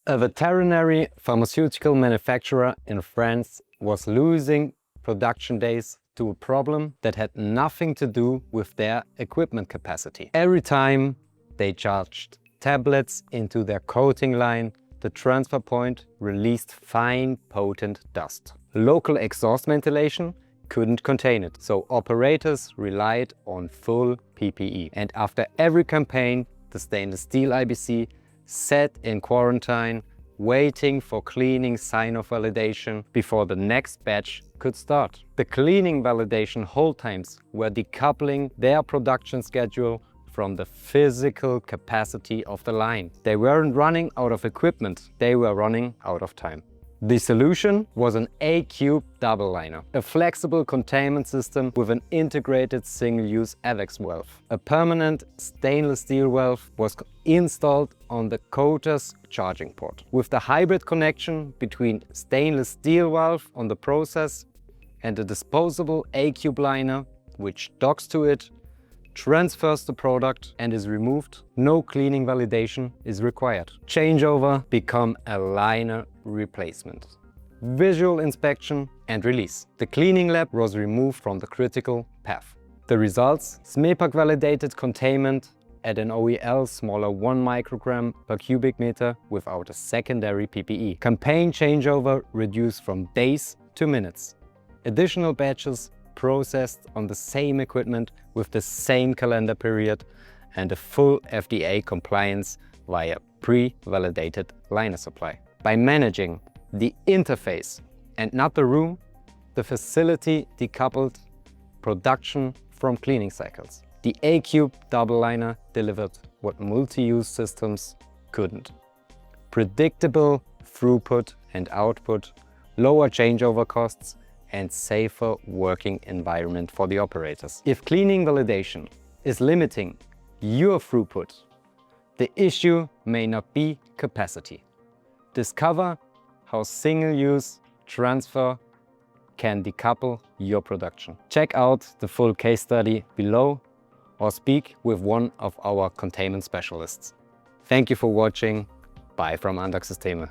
A veterinary pharmaceutical manufacturer in France was losing production days to a problem that had nothing to do with their equipment capacity. Every time they charged tablets into their coating line, the transfer point released fine, potent dust. Local exhaust ventilation couldn't contain it, so operators relied on full PPE. And after every campaign, the stainless steel IBC sat in quarantine, waiting for cleaning sign-off validation before the next batch could start. The cleaning validation hold times were decoupling their production schedule from the physical capacity of the line. They weren't running out of equipment, they were running out of time. The solution was an ACUBE double liner, a flexible containment system with an integrated single-use AVAX valve. A permanent stainless steel valve was installed on the coater's charging port. With the hybrid connection between stainless steel valve on the process and the disposable ACUBE liner, which docks to it, transfers the product and is removed, no cleaning validation is required. Changeover become a liner replacement. Visual inspection and release. The cleaning lab was removed from the critical path. The results: SMEPAC validated containment at an OEL smaller 1 microgram per cubic meter without a secondary PPE. Campaign changeover reduced from days to minutes. Additional batches processed on the same equipment with the same calendar period, and a full FDA compliance via pre-validated liner supply. By managing the interface and not the room, the facility decoupled production from cleaning cycles. The ACUBE double liner delivered what multi-use systems couldn't: predictable throughput and output, lower changeover costs, and safer working environment for the operators. If cleaning validation is limiting your throughput, the issue may not be capacity. Discover how single-use transfer can decouple your production. Check out the full case study below or speak with one of our containment specialists. Thank you for watching. Bye from Andocksysteme.